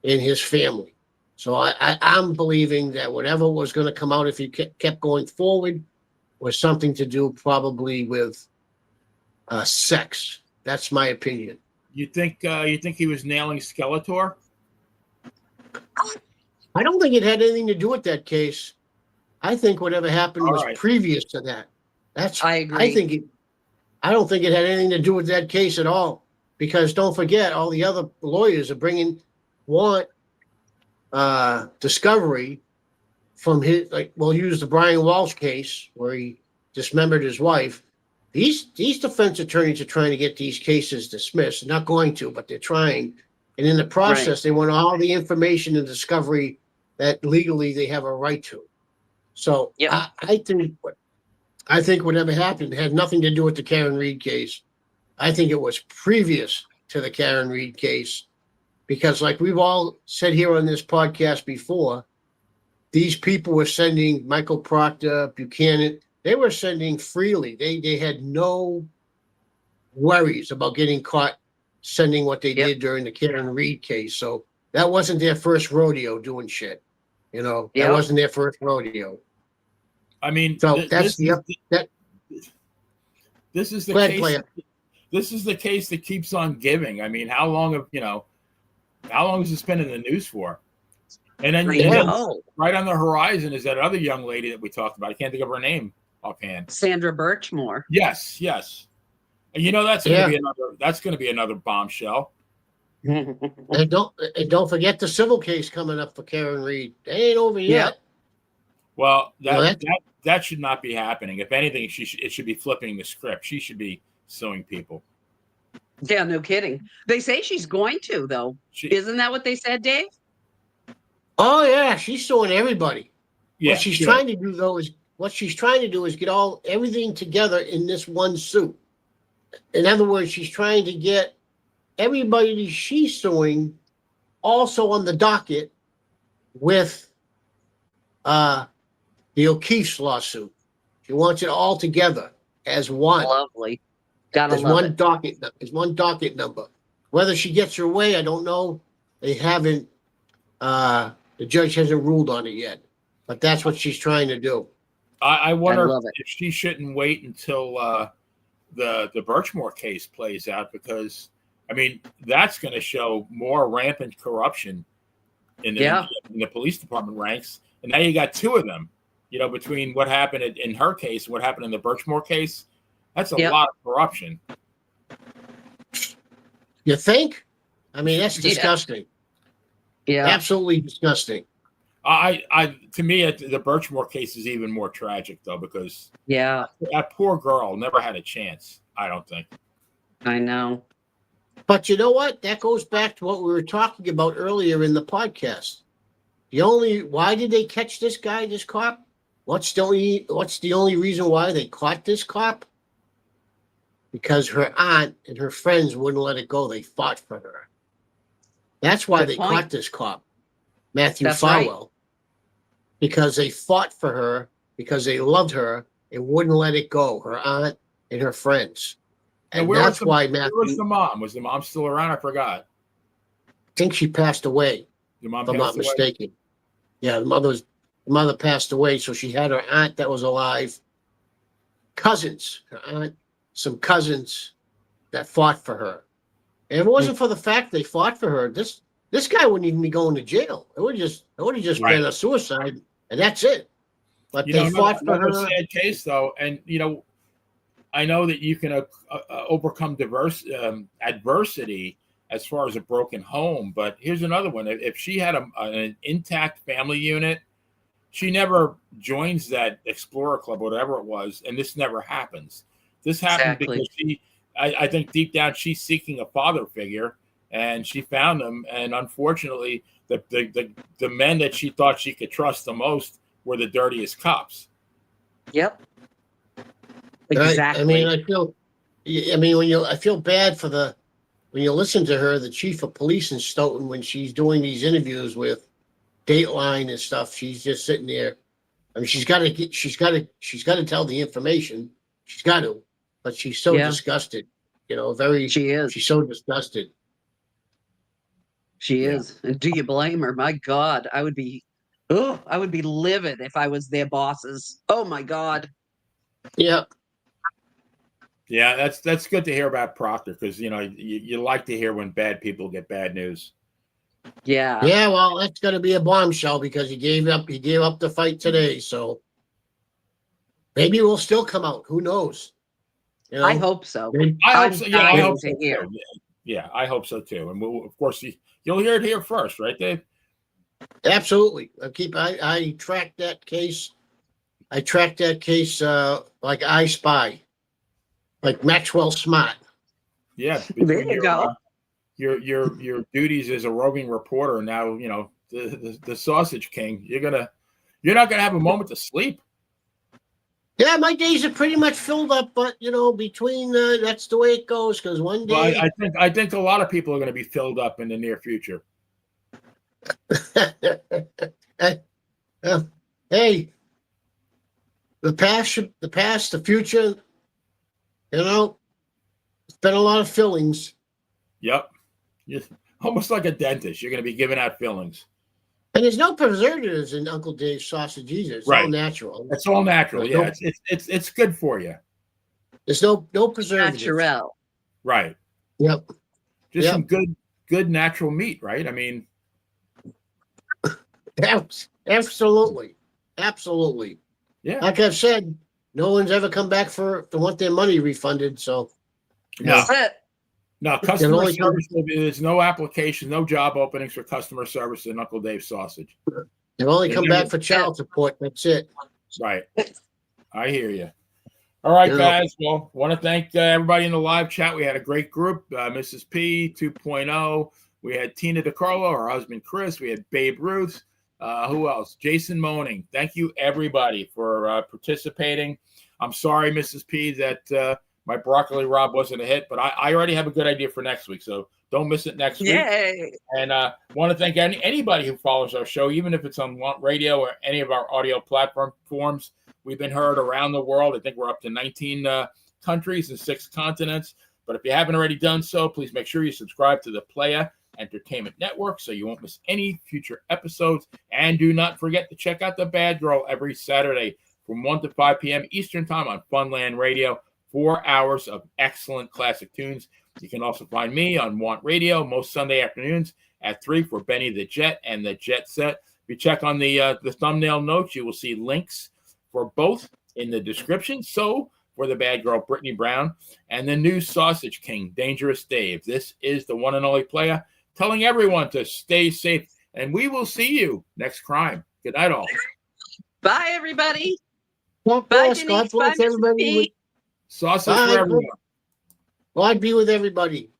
and his family. So I'm believing that whatever was going to come out if he kept going forward was something to do probably with sex. That's my opinion. You think he was nailing Skeletor? I don't think it had anything to do with that case. I think whatever happened was previous to that. I agree. I don't think it had anything to do with that case at all. Because don't forget, all the other lawyers are want discovery from his, like, we'll use the Brian Walsh case where he dismembered his wife. These defense attorneys are trying to get these cases dismissed. They're not going to, but they're trying. And in the process, they want all the information and discovery that legally they have a right to. So I think whatever happened had nothing to do with the Karen Reed case. I think it was previous to the Karen Reed case, because like we've all said here on this podcast before, these people were sending Michael Proctor, Buchanan, they were sending freely. They had no worries about getting caught sending what they did during the Karen Reed case. So that wasn't their first rodeo doing shit. That wasn't their first rodeo. I mean, so this is the case. This is the case that keeps on giving. I mean, how long has this been in the news for? And then right on the horizon is that other young lady that we talked about. I can't think of her name offhand. Sandra Birchmore. Yes. And that's going to be another bombshell. And don't forget the civil case coming up for Karen Reed. They ain't over yet. Well, that should not be happening. If anything, it should be flipping the script. She should be suing people. Yeah, no kidding. They say she's going to, though. Isn't that what they said, Dave? Oh yeah, she's suing everybody. Yeah, what she's trying to do is get everything together in this one suit. In other words, she's trying to get everybody she's suing also on the docket with the O'Keefe's lawsuit. She wants it all together as one. Lovely. There's one docket number. Whether she gets her way, I don't know. They haven't. The judge hasn't ruled on it yet, but that's what she's trying to do. I wonder if she shouldn't wait until the Birchmore case plays out, because I mean that's going to show more rampant corruption in the police department ranks. And now you got two of them. Between what happened in her case and what happened in the Birchmore case, that's a lot of corruption. You think? I mean, that's disgusting. Yeah, absolutely disgusting. To me, the Birchmore case is even more tragic, though, because that poor girl never had a chance. I don't think. I know. But you know what? That goes back to what we were talking about earlier in the podcast. Why did they catch this guy, this cop? What's the only reason why they caught this cop? Because her aunt and her friends wouldn't let it go. They fought for her. That's why they caught this cop, Matthew Farwell. Right. Because they fought for her, because they loved her and wouldn't let it go, her aunt and her friends. And that's why Matthew... Where was the mom? Was the mom still around? I forgot. I think she passed away, if I'm not mistaken. Yeah, the mother passed away, so she had her aunt that was alive. Cousins, her aunt, some cousins that fought for her. And if it wasn't for the fact they fought for her, this guy wouldn't even be going to jail. It would have just been a suicide, and that's it. But they fought for her. Sad case, though, and I know that you can overcome adversity as far as a broken home, but here's another one. If she had an intact family unit, she never joins that Explorer Club, whatever it was, and this never happens. This happened because I think deep down she's seeking a father figure, and she found him. And unfortunately, the men that she thought she could trust the most were the dirtiest cops. Yep. Exactly. I feel bad for when you listen to her, the chief of police in Stoughton, when she's doing these interviews with Dateline and stuff, she's just sitting there. I mean, she's got to tell the information. She's got to, but she's so disgusted. She is. She's so disgusted. She is. And do you blame her? My God, I would be livid if I was their bosses. Oh my God. Yeah. Yeah, that's good to hear about Proctor, because you like to hear when bad people get bad news. Yeah. Yeah, well, that's going to be a bombshell because he gave up the fight today, so maybe it will still come out. Who knows? I hope so. I hope so. Yeah, I hope so too. Yeah, I hope so too. And of course, you'll hear it here first, right, Dave? Absolutely. I track that case. I track that case like I Spy, like Maxwell Smart. Yeah, There between you go. your duties as a roving reporter and now, the Sausage King, you're not gonna have a moment to sleep. Yeah, my days are pretty much filled up, but between that's the way it goes. Because one Well, day, I think a lot of people are going to be filled up in the near future. hey, the past, the future. It's been a lot of fillings, Yep, almost like a dentist. You're going to be giving out fillings. and there's no preservatives in Uncle Dave's sausage either. It's all natural. It's all natural. Yeah, it's good for you. There's no preservatives. Natural. Right. Yep. Just some good natural meat, right? I mean, absolutely. Yeah. Like I've said, no one's ever come back to want their money refunded. So no, That's it. no customer service. There's no application, no job openings for customer service in Uncle Dave's Sausage. They've only come back for child support. That's it. Right. I hear you. All right, guys. Well, want to thank everybody in the live chat. We had a great group. Mrs. P 2.0. We had Tina DiCarlo, her husband Chris. We had Babe Ruth. Who else? Jason Moaning. Thank you, everybody, for participating. I'm sorry, Mrs. P, that my broccoli Rob wasn't a hit, but I already have a good idea for next week, so don't miss it next week. Yay. And want to thank anybody who follows our show, even if it's on Want Radio or any of our audio platforms. We've been heard around the world. I think we're up to 19 countries and 6 continents. But if you haven't already done so, please make sure you subscribe to the Playa Entertainment Network so you won't miss any future episodes. And do not forget to check out The Bad Girl every Saturday from 1 to 5 p.m. Eastern Time on Funland Radio. 4 hours of excellent classic tunes. You can also find me on Want Radio most Sunday afternoons at 3 for Benny the Jet and the Jet Set. If you check on the thumbnail notes, you will see links for both in the description. So for the bad girl, Brittany Brown, and the new Sausage King, Dangerous Dave. This is the one and only Playa telling everyone to stay safe, and we will see you next crime. Good night, all. Bye, everybody. God bless everybody. Sausage for everyone. God be with everybody.